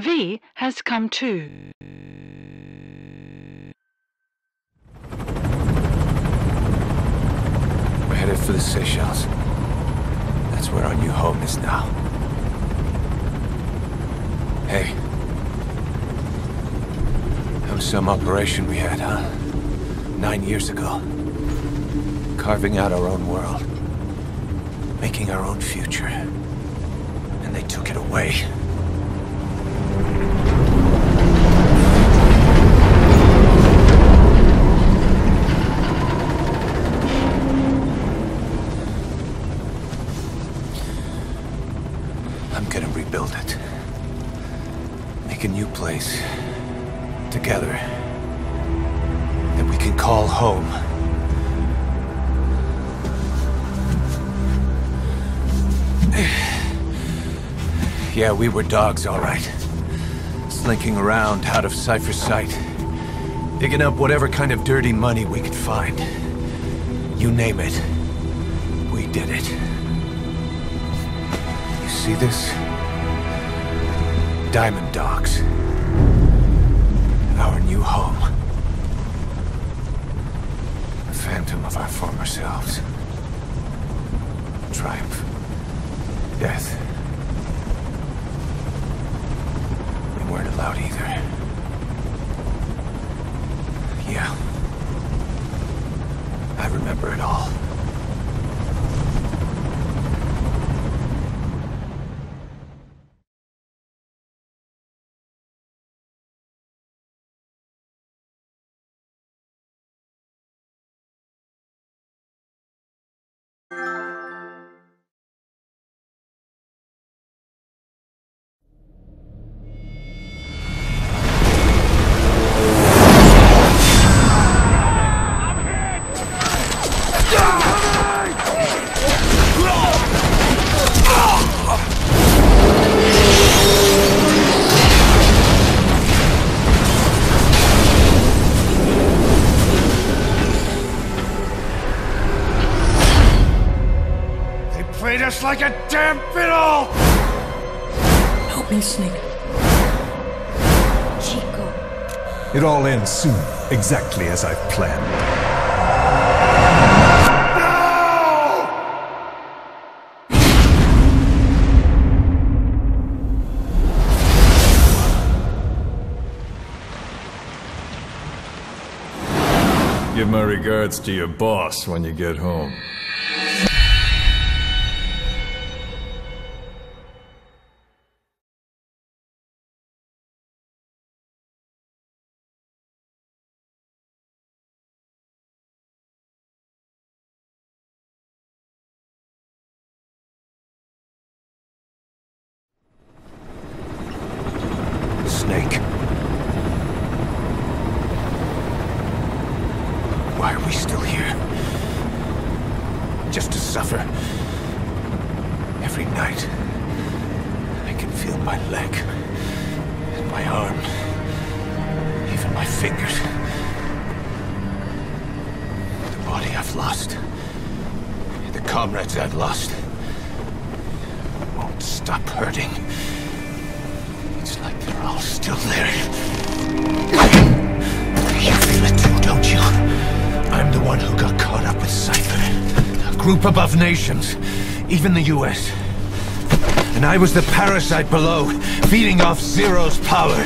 V has come too. We're headed for the Seychelles. That's where our new home is now. Hey. That was some operation we had, huh? 9 years ago. Carving out our own world. Making our own future. And they took it away. I'm gonna rebuild it. Make a new place. Together. That we can call home. Yeah, we were dogs, all right. Slinking around out of Cypher's sight. Digging up whatever kind of dirty money we could find. You name it. We did it. You see this? Diamond Dogs. Our new home. A phantom of our former selves. Triumph. Death. We weren't allowed either. Yeah. I remember it all. Played us like a damn fiddle! Help me, Snake. Chico. It all ends soon, exactly as I've planned. Give my regards to your boss when you get home. Snake. Why are we still here? Just to suffer. Every night, I can feel my leg, and my arm, even my fingers. The body I've lost, the comrades I've lost, won't stop hurting. It's like they're all still there. You feel it too, don't you? I'm the one who got caught up with Cypher. A group above nations, even the US. And I was the parasite below, feeding off Zero's power.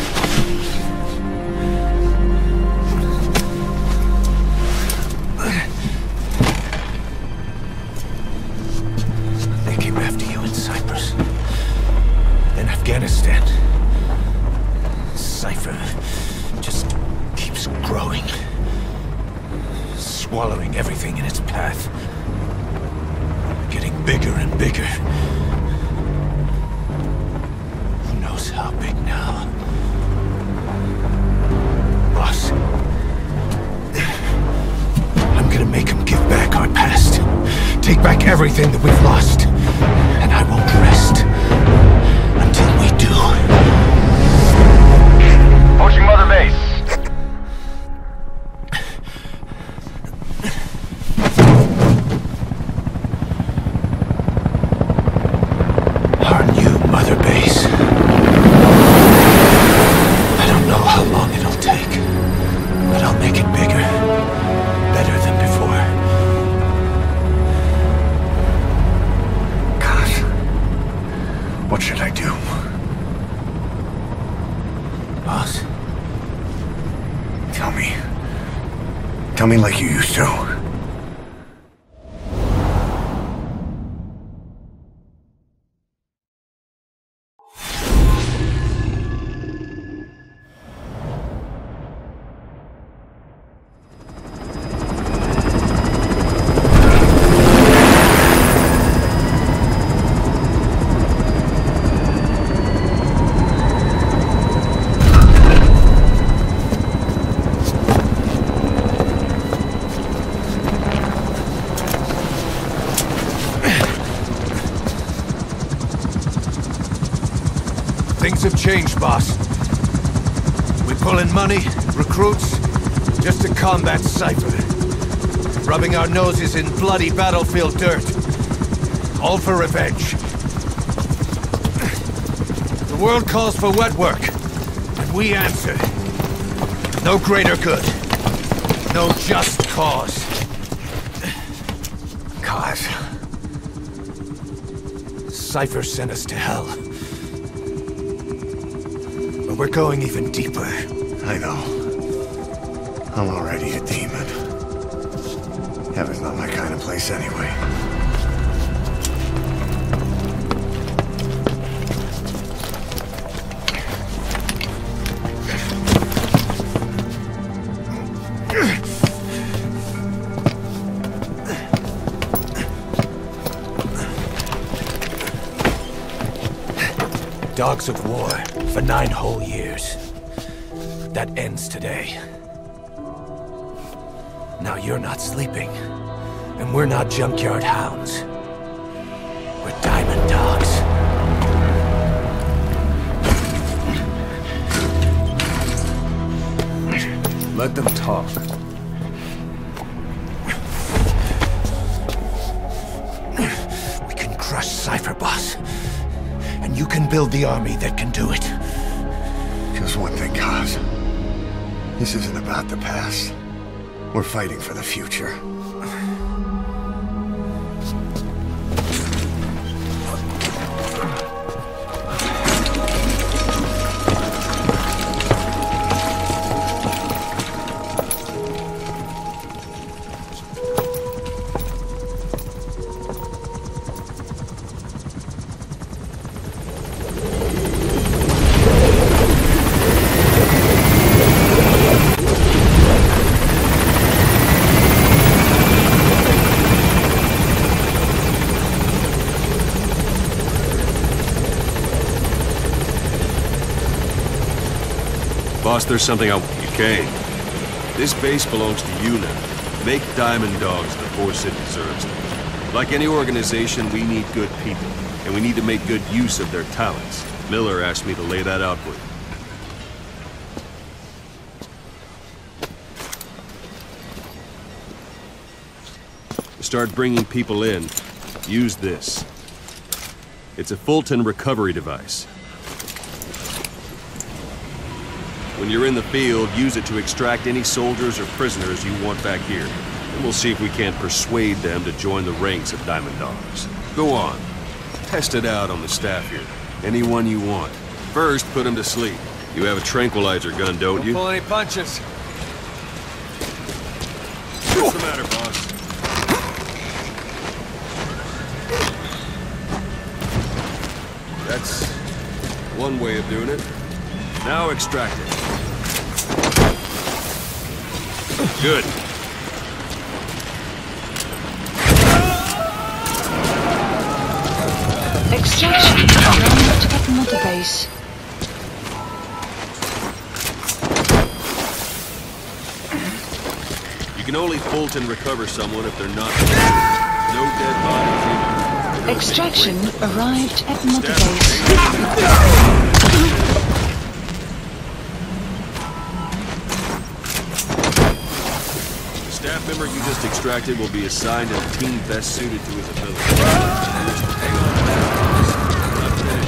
They came after you in Cyprus. In Afghanistan. Cypher just keeps growing. Swallowing everything in its path. Getting bigger and bigger. Who knows how big now? Boss. I'm gonna make him give back our past. Take back everything that we've lost. And I won't rest until we do. Approaching Mother Base. Our new Mother Base. boss? Tell me. Tell me like you used to. Things have changed, boss. We pull in money, recruits, just to combat Cypher. Rubbing our noses in bloody battlefield dirt. All for revenge. The world calls for wet work, and we answer. No greater good. No just cause. Cause. Cypher sent us to hell. But we're going even deeper. I know. I'm already a demon. Heaven's not my kind of place anyway. Dogs of war for 9 whole years. That ends today. Now you're not sleeping, and we're not junkyard hounds. We're diamond dogs. Let them talk. We can crush Cypher, boss. And you can build the army that can do it. Just one thing, Kaz. This isn't about the past. We're fighting for the future. Boss, there's something I... You came. This base belongs to you now. Make Diamond Dogs the force it deserves. Like any organization, we need good people, and we need to make good use of their talents. Miller asked me to lay that out for you. Start bringing people in. Use this. It's a Fulton recovery device. When you're in the field, use it to extract any soldiers or prisoners you want back here. And we'll see if we can't persuade them to join the ranks of Diamond Dogs. Go on. Test it out on the staff here. Anyone you want. First, put them to sleep. You have a tranquilizer gun, don't you? Don't pull any punches. What's the matter, boss? That's one way of doing it. Now extract it. Good. Extraction arrived at Mother Base. You can only Fulton recover someone if they're not dead. No dead bodies either. Extraction arrived at Mother Base. The staff member you just extracted will be assigned a team best suited to his ability.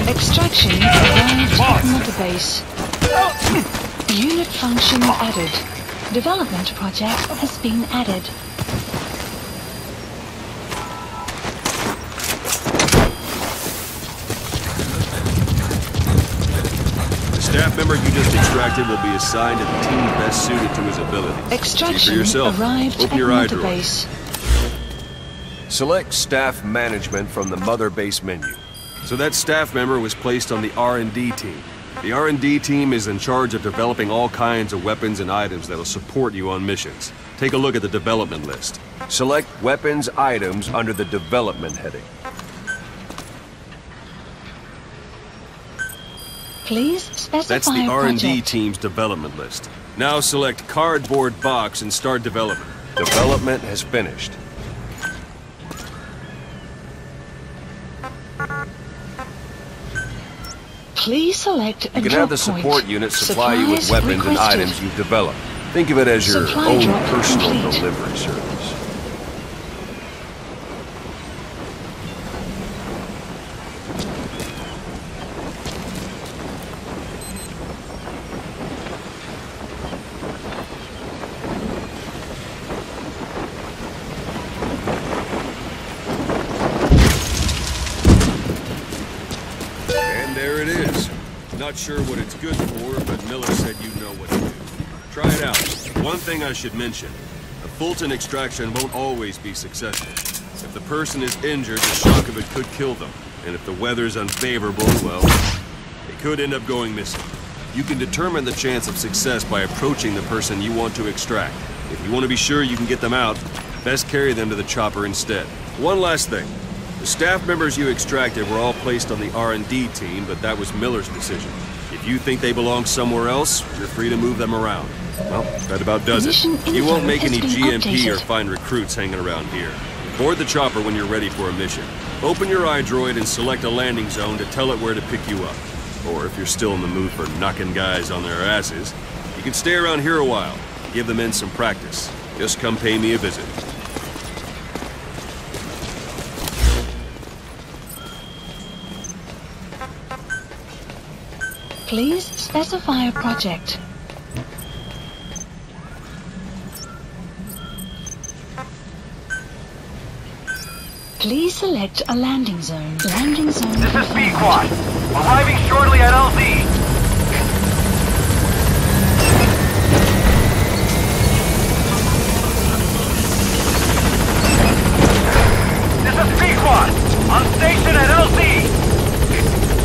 Extraction arrived at Mother Base. Unit function added. Development project has been added. The Staff member you just extracted will be assigned to the team best suited to his abilities. See for Extraction yourself. arrived Open at your eye Mother drawer. Base. Select Staff Management from the Mother Base menu. So that staff member was placed on the R&D team. The R&D team is in charge of developing all kinds of weapons and items that'll support you on missions. Take a look at the development list. Select Weapons Items under the Development heading. Please specify That's the R&D project. team's development list. Now select Cardboard Box and start development. Development has finished. Please select a You can drop have the support point. unit supply you with Supplies weapons and requested. items you've developed. Think of it as your Supply own drop personal complete. delivery service. And there it is. Not sure what it's good for, but Miller said you know what to do. Try it out. One thing I should mention. A Fulton extraction won't always be successful. If the person is injured, the shock of it could kill them. And if the weather's unfavorable, well, they could end up going missing. You can determine the chance of success by approaching the person you want to extract. If you want to be sure you can get them out, best carry them to the chopper instead. One last thing. The staff members you extracted were all placed on the R&D team, but that was Miller's decision. If you think they belong somewhere else, you're free to move them around. Well, that about does it. Mission You won't info make has any been GMP or updated. find recruits hanging around here. Board the chopper when you're ready for a mission. Open your iDroid and select a landing zone to tell it where to pick you up. Or if you're still in the mood for knocking guys on their asses, you can stay around here a while. Give the men some practice. Just come pay me a visit. Please specify a project. Please select a landing zone. Landing zone This is confirmed. B-Quad. Arriving shortly at LZ. This is B-Quad. On station at LZ.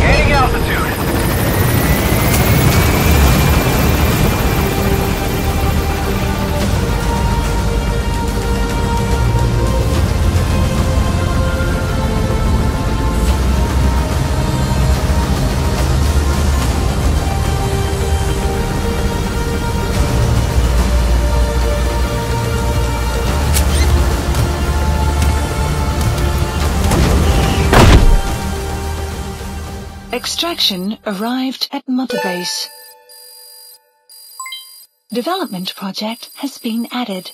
Gaining altitude. Extraction arrived at Mother Base. Development project has been added.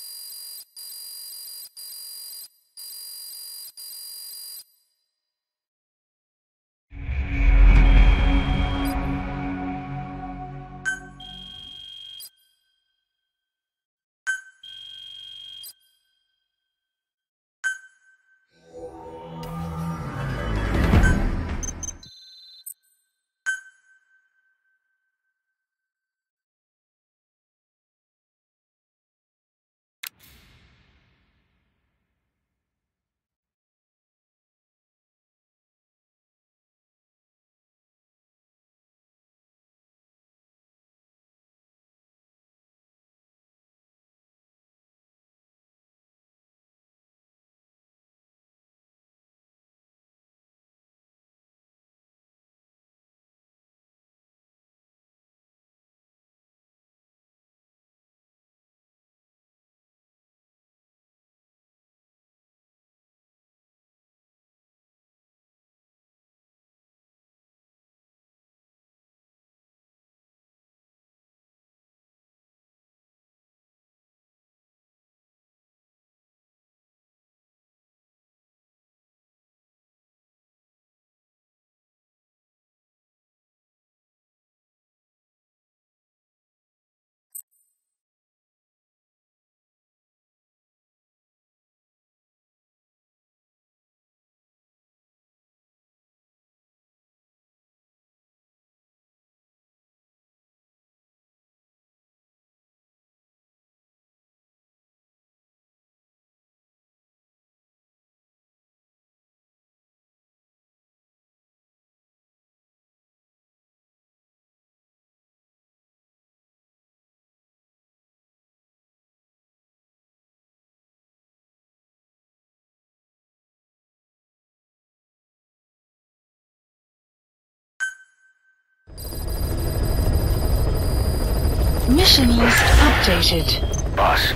Mission list updated. Boss,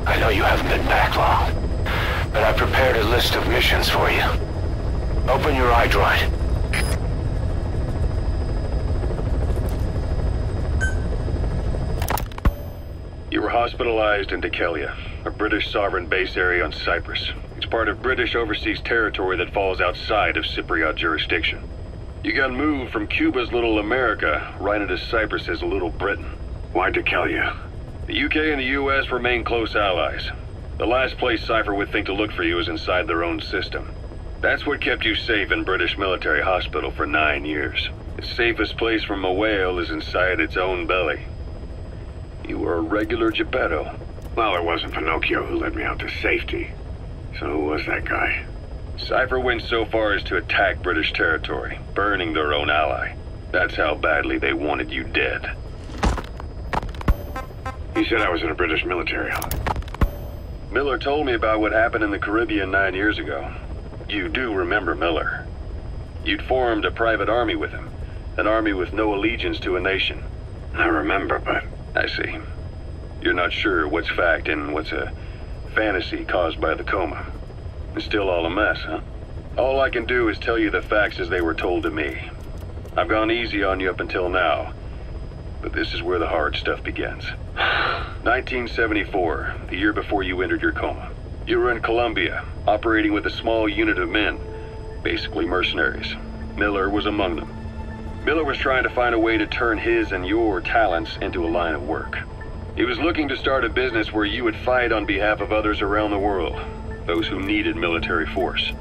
I know you haven't been back long, but I prepared a list of missions for you. Open your iDroid. You were hospitalized in Dekelia, a British sovereign base area on Cyprus. It's part of British overseas territory that falls outside of Cypriot jurisdiction. You got moved from Cuba's Little America right into Cyprus's Little Britain. Why Dekelia? The UK and the US remain close allies. The last place Cypher would think to look for you is inside their own system. That's what kept you safe in British military hospital for 9 years. The safest place from a whale is inside its own belly. You were a regular Geppetto. Well, it wasn't Pinocchio who led me out to safety. So who was that guy? Cypher went so far as to attack British territory, burning their own ally. That's how badly they wanted you dead. He said I was in a British military. Miller told me about what happened in the Caribbean 9 years ago. You do remember Miller. You'd formed a private army with him. An army with no allegiance to a nation. I remember, but... I see. You're not sure what's fact and what's a fantasy caused by the coma. It's still all a mess, huh? All I can do is tell you the facts as they were told to me. I've gone easy on you up until now, but this is where the hard stuff begins. 1974, the year before you entered your coma. You were in Colombia, operating with a small unit of men, basically mercenaries. Miller was among them. Miller was trying to find a way to turn his and your talents into a line of work. He was looking to start a business where you would fight on behalf of others around the world, those who needed military force.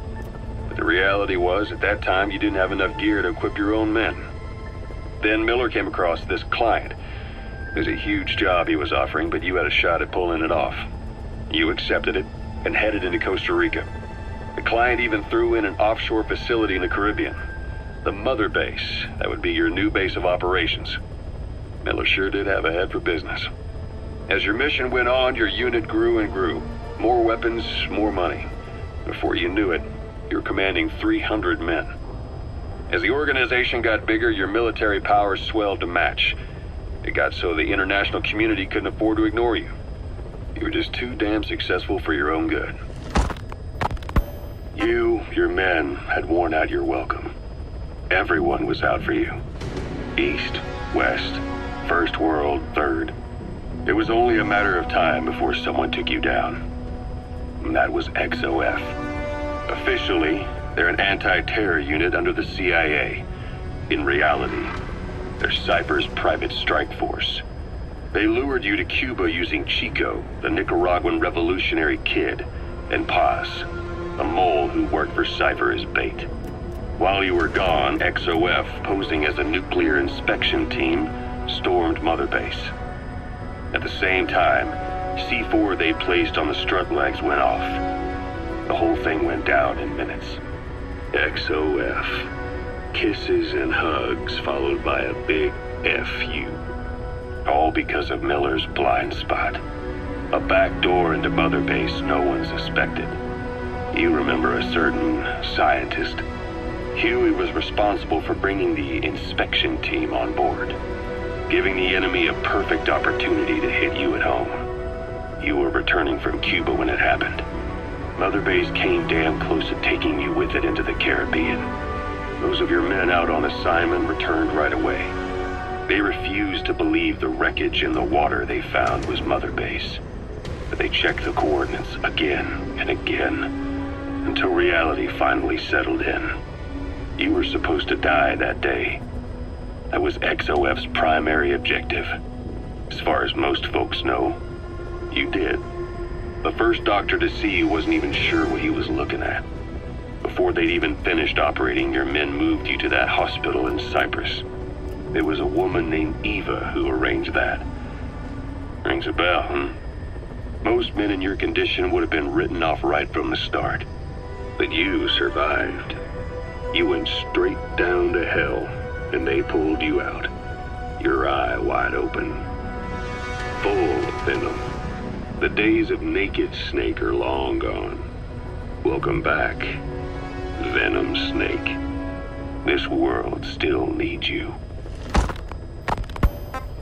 But the reality was, at that time, you didn't have enough gear to equip your own men. Then Miller came across this client. It was a huge job he was offering, but you had a shot at pulling it off. You accepted it and headed into Costa Rica. The client even threw in an offshore facility in the Caribbean. The mother base, that would be your new base of operations. Miller sure did have a head for business. As your mission went on, your unit grew and grew. More weapons, more money. Before you knew it, you were commanding 300 men. As the organization got bigger, your military powers swelled to match. It got so the international community couldn't afford to ignore you. You were just too damn successful for your own good. You, your men, had worn out your welcome. Everyone was out for you. East, West, First World, Third. It was only a matter of time before someone took you down. And that was XOF. Officially, they're an anti-terror unit under the CIA. In reality, they're Cypher's private strike force. They lured you to Cuba using Chico, the Nicaraguan revolutionary kid, and Paz, a mole who worked for Cypher as bait. While you were gone, XOF, posing as a nuclear inspection team, stormed Mother Base. At the same time, C4 they placed on the strut legs went off. The whole thing went down in minutes. XOF. Kisses and hugs followed by a big FU. All because of Miller's blind spot. A back door into Mother Base no one suspected. You remember a certain scientist? Huey was responsible for bringing the inspection team on board, giving the enemy a perfect opportunity to hit you at home. You were returning from Cuba when it happened. Mother Base came damn close to taking you with it into the Caribbean. Those of your men out on assignment returned right away. They refused to believe the wreckage in the water they found was Mother Base. But they checked the coordinates again and again, until reality finally settled in. You were supposed to die that day. That was XOF's primary objective. As far as most folks know, you did. The first doctor to see you wasn't even sure what he was looking at. Before they'd even finished operating, your men moved you to that hospital in Cyprus. It was a woman named Eva who arranged that. Rings a bell, huh? Most men in your condition would have been written off right from the start. But you survived. You went straight down to hell, and they pulled you out. Your eye wide open. Full of venom. The days of naked Snake are long gone. Welcome back, Venom Snake. This world still needs you.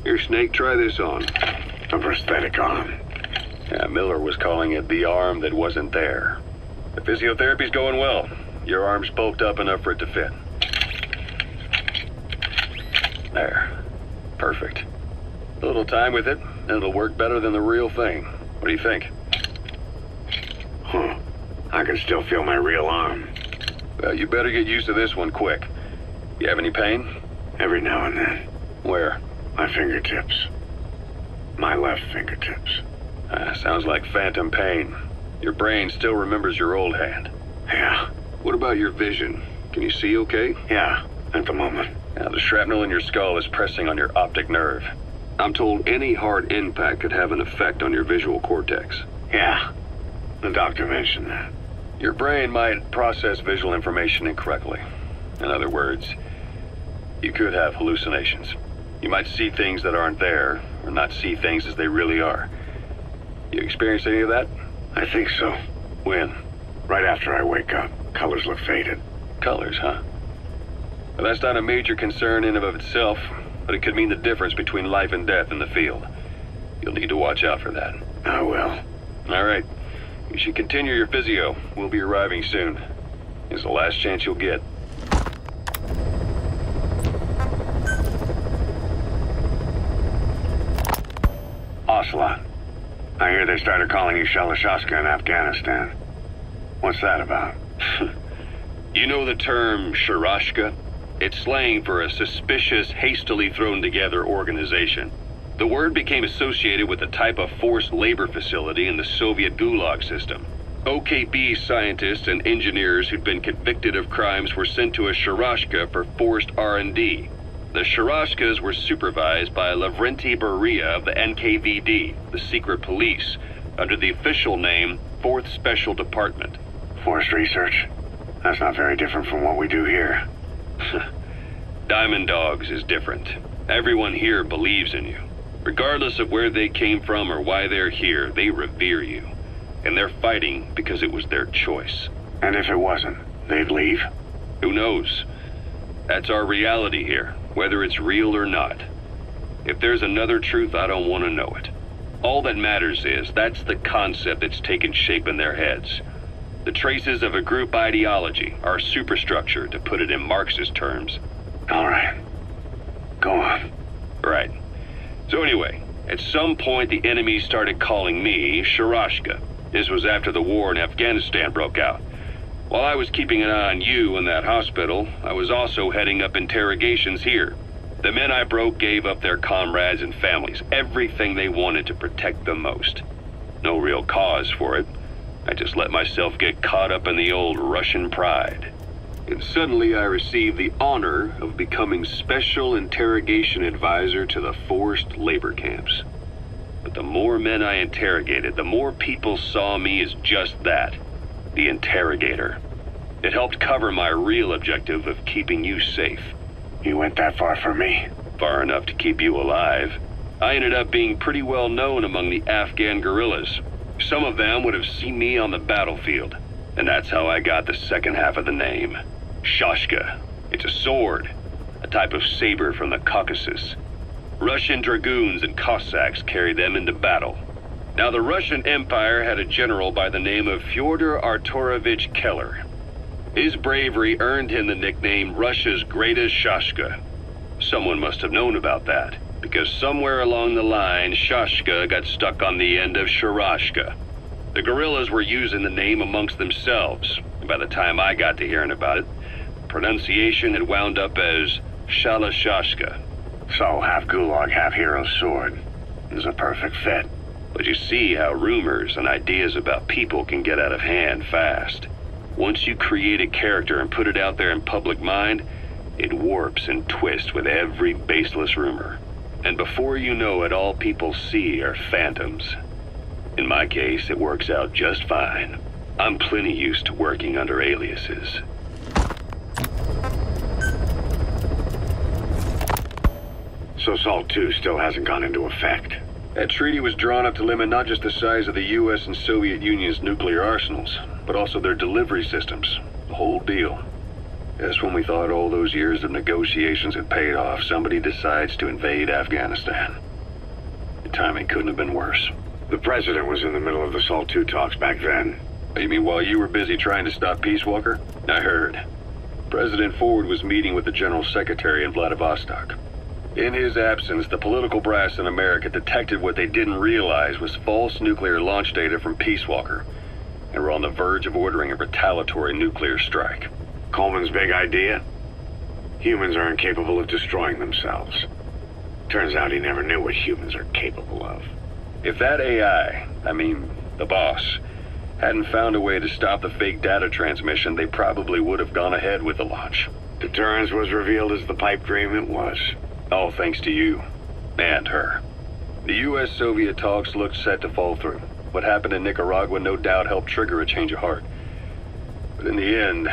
Here, Snake, try this on. A prosthetic arm. Yeah, Miller was calling it the arm that wasn't there. The physiotherapy's going well. Your arm's bulked up enough for it to fit. There. Perfect. A little time with it, and it'll work better than the real thing. What do you think? Huh. I can still feel my real arm. Well, you better get used to this one quick. You have any pain? Every now and then. Where? My fingertips. My left fingertips. Sounds like phantom pain. Your brain still remembers your old hand. Yeah. What about your vision? Can you see okay? Yeah, at the moment. Now, the shrapnel in your skull is pressing on your optic nerve. I'm told any hard impact could have an effect on your visual cortex. Yeah. The doctor mentioned that. Your brain might process visual information incorrectly. In other words, you could have hallucinations. You might see things that aren't there, or not see things as they really are. You experienced any of that? I think so. When? Right after I wake up. Colors look faded. Colors, huh? Well, that's not a major concern in and of itself, but it could mean the difference between life and death in the field. You'll need to watch out for that. I will. All right. You should continue your physio. We'll be arriving soon. It's the last chance you'll get. Ocelot. I hear they started calling you Shalashaska in Afghanistan. What's that about? You know the term Sharashka? It's slang for a suspicious, hastily thrown together organization. The word became associated with a type of forced labor facility in the Soviet Gulag system. OKB scientists and engineers who'd been convicted of crimes were sent to a Sharashka for forced R&D. The Sharashkas were supervised by Lavrenti Beria of the NKVD, the secret police, under the official name 4th Special Department. Forced research? That's not very different from what we do here. Diamond Dogs is different. Everyone here believes in you. Regardless of where they came from or why they're here, they revere you. And they're fighting because it was their choice. And if it wasn't, they'd leave? Who knows? That's our reality here, whether it's real or not. If there's another truth, I don't want to know it. All that matters is that's the concept that's taken shape in their heads. The traces of a group ideology, our superstructure, to put it in Marxist terms. All right. Go on. Right. So anyway, at some point the enemy started calling me Sharashka. This was after the war in Afghanistan broke out. While I was keeping an eye on you in that hospital, I was also heading up interrogations here. The men I broke gave up their comrades and families, everything they wanted to protect them most. No real cause for it. I just let myself get caught up in the old Russian pride. And suddenly I received the honor of becoming Special Interrogation Advisor to the forced labor camps. But the more men I interrogated, the more people saw me as just that, the interrogator. It helped cover my real objective of keeping you safe. You went that far for me? Far enough to keep you alive. I ended up being pretty well known among the Afghan guerrillas. Some of them would have seen me on the battlefield, and that's how I got the second half of the name. Shashka. It's a sword, a type of saber from the Caucasus. Russian dragoons and Cossacks carried them into battle. Now, the Russian Empire had a general by the name of Fyodor Arturovich Keller. His bravery earned him the nickname Russia's Greatest Shashka. Someone must have known about that, because somewhere along the line, Shashka got stuck on the end of Sharashka. The guerrillas were using the name amongst themselves, and by the time I got to hearing about it, pronunciation had wound up as Shalashashka. So, half Gulag, half Hero Sword. Is a perfect fit. But you see how rumors and ideas about people can get out of hand fast. Once you create a character and put it out there in public mind, it warps and twists with every baseless rumor. And before you know it, all people see are phantoms. In my case, it works out just fine. I'm plenty used to working under aliases. So SALT II still hasn't gone into effect? That treaty was drawn up to limit not just the size of the U.S. and Soviet Union's nuclear arsenals, but also their delivery systems. The whole deal. Just when we thought all those years of negotiations had paid off, somebody decides to invade Afghanistan. The timing couldn't have been worse. The president was in the middle of the SALT II talks back then. You mean while you were busy trying to stop Peace Walker? I heard. President Ford was meeting with the General Secretary in Vladivostok. In his absence, the political brass in America detected what they didn't realize was false nuclear launch data from Peace Walker, and were on the verge of ordering a retaliatory nuclear strike. Coleman's big idea? Humans are incapable of destroying themselves. Turns out he never knew what humans are capable of. If that AI, the boss, hadn't found a way to stop the fake data transmission, they probably would have gone ahead with the launch. Deterrence was revealed as the pipe dream it was. All thanks to you. And her. The U.S.-Soviet talks looked set to fall through. What happened in Nicaragua no doubt helped trigger a change of heart. But in the end...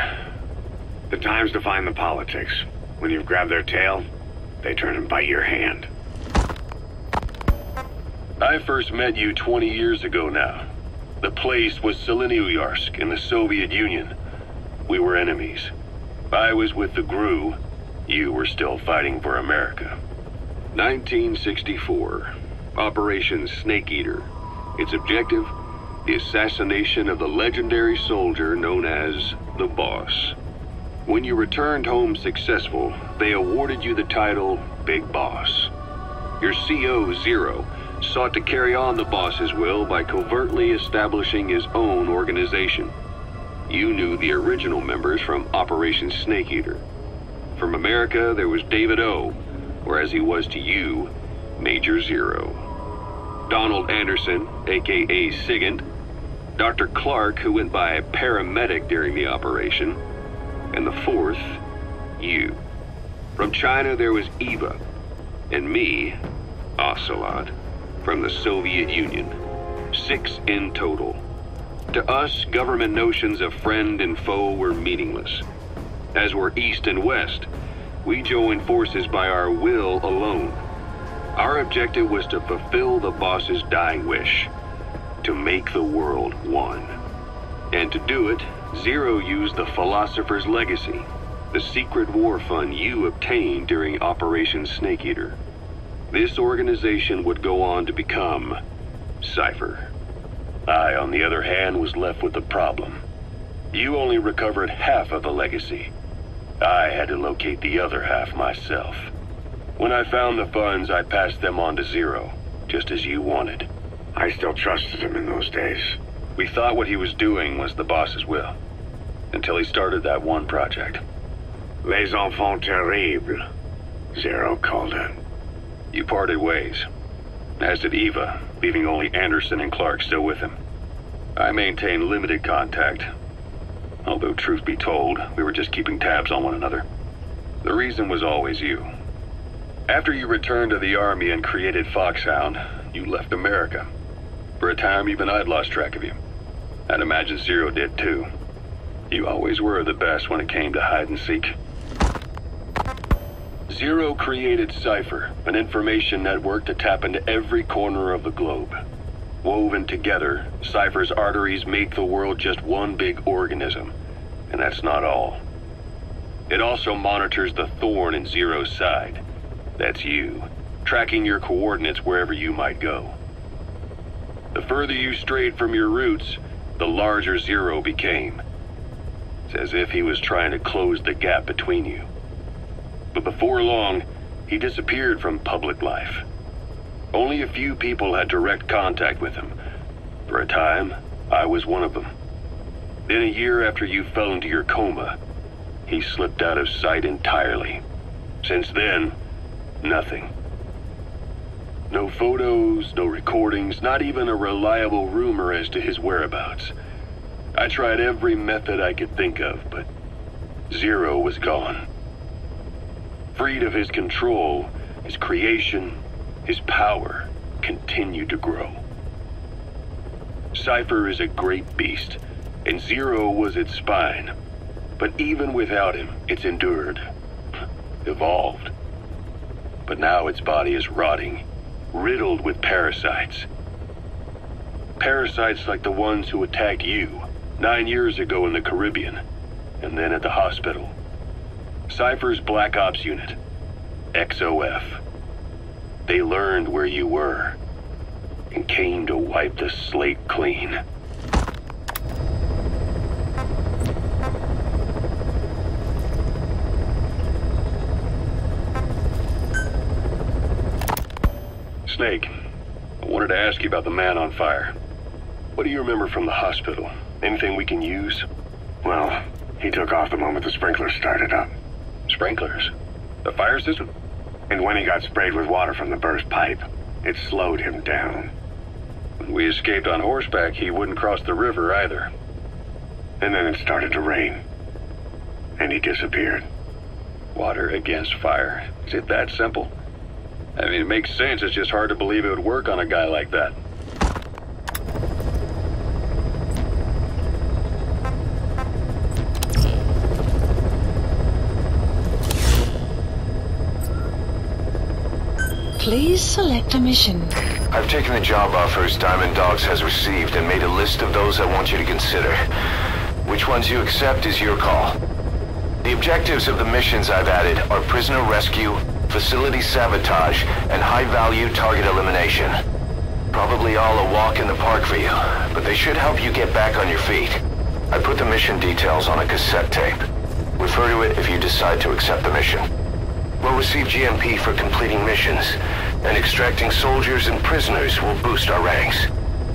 The time's to find the politics. When you've grabbed their tail, they turn and bite your hand. I first met you 20 years ago now. The place was Selenouyarsk in the Soviet Union. We were enemies. I was with the GRU. You were still fighting for America. 1964. Operation Snake Eater. Its objective? The assassination of the legendary soldier known as the Boss. When you returned home successful, they awarded you the title Big Boss. Your CO, Zero, sought to carry on the boss's will by covertly establishing his own organization. You knew the original members from Operation Snake Eater. From America, there was David O, or as he was to you, Major Zero. Donald Anderson, aka Sigint. Dr. Clark, who went by paramedic during the operation. And the fourth, you. From China, there was Eva. And me, Ocelot, from the Soviet Union. 6 in total. To us, government notions of friend and foe were meaningless. As were East and West, we joined forces by our will alone. Our objective was to fulfill the boss's dying wish, to make the world one. And to do it, Zero used the Philosopher's Legacy, the secret war fund you obtained during Operation Snake Eater. This organization would go on to become Cypher. I, on the other hand, was left with the problem. You only recovered half of the legacy. I had to locate the other half myself. When I found the funds, I passed them on to Zero, just as you wanted. I still trusted him in those days. We thought what he was doing was the boss's will, until he started that one project. Les enfants terribles, Zero called it. You parted ways, as did Eva, leaving only Anderson and Clark still with him. I maintained limited contact, although truth be told, we were just keeping tabs on one another. The reason was always you. After you returned to the Army and created Foxhound, you left America. For a time, even I'd lost track of you. I'd imagine Zero did too. You always were the best when it came to hide and seek. Zero created Cypher, an information network to tap into every corner of the globe. Woven together, Cypher's arteries make the world just one big organism. And that's not all. It also monitors the thorn in Zero's side. That's you, tracking your coordinates wherever you might go. The further you strayed from your roots, the larger Zero became. It's as if he was trying to close the gap between you. But before long, he disappeared from public life. Only a few people had direct contact with him. For a time, I was one of them. Then a year after you fell into your coma, he slipped out of sight entirely. Since then, nothing. No photos, no recordings, not even a reliable rumor as to his whereabouts. I tried every method I could think of, but Zero was gone. Freed of his control, his creation, his power continued to grow. Cypher is a great beast, and Zero was its spine. But even without him, it's endured, evolved. But now its body is rotting, riddled with parasites. Parasites like the ones who attacked you 9 years ago in the Caribbean, and then at the hospital. Cypher's Black Ops Unit. XOF. They learned where you were and came to wipe the slate clean. Snake, I wanted to ask you about the man on fire. What do you remember from the hospital? Anything we can use? Well, he took off the moment the sprinklers started up. Sprinklers? The fire system? And when he got sprayed with water from the burst pipe, it slowed him down. When we escaped on horseback, he wouldn't cross the river either. And then it started to rain. And he disappeared. Water against fire. Is it that simple? I mean, it makes sense. It's just hard to believe it would work on a guy like that. Please select a mission. I've taken the job offers Diamond Dogs has received and made a list of those I want you to consider. Which ones you accept is your call. The objectives of the missions I've added are prisoner rescue, facility sabotage, and high-value target elimination. Probably all a walk in the park for you, but they should help you get back on your feet. I put the mission details on a cassette tape. Refer to it if you decide to accept the mission. We'll receive GMP for completing missions, and extracting soldiers and prisoners will boost our ranks.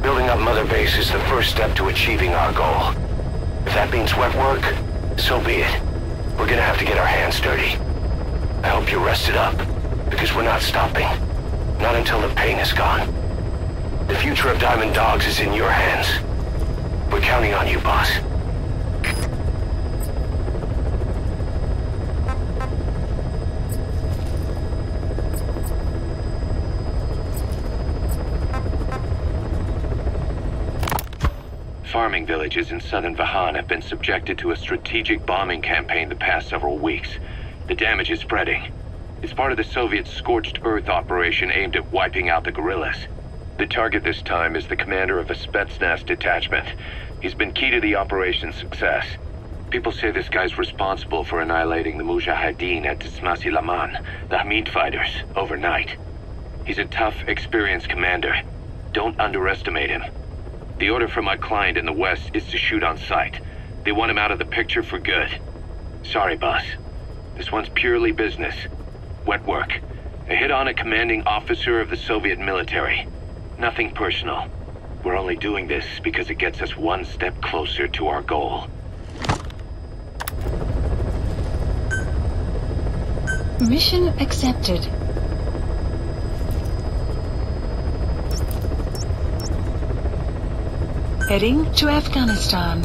Building up Mother Base is the first step to achieving our goal. If that means wet work, so be it. We're gonna have to get our hands dirty. I hope you're rested up, because we're not stopping. Not until the pain is gone. The future of Diamond Dogs is in your hands. We're counting on you, boss. Farming villages in southern Vahan have been subjected to a strategic bombing campaign the past several weeks. The damage is spreading. It's part of the Soviet Scorched Earth operation aimed at wiping out the guerrillas. The target this time is the commander of a Spetsnaz detachment. He's been key to the operation's success. People say this guy's responsible for annihilating the Mujahideen at Tismasi Laman, the Hamid fighters, overnight. He's a tough, experienced commander. Don't underestimate him. The order from my client in the west is to shoot on sight. They want him out of the picture for good. Sorry, boss. This one's purely business. Wet work. A hit on a commanding officer of the Soviet military. Nothing personal. We're only doing this because it gets us one step closer to our goal. Mission accepted. Heading to Afghanistan.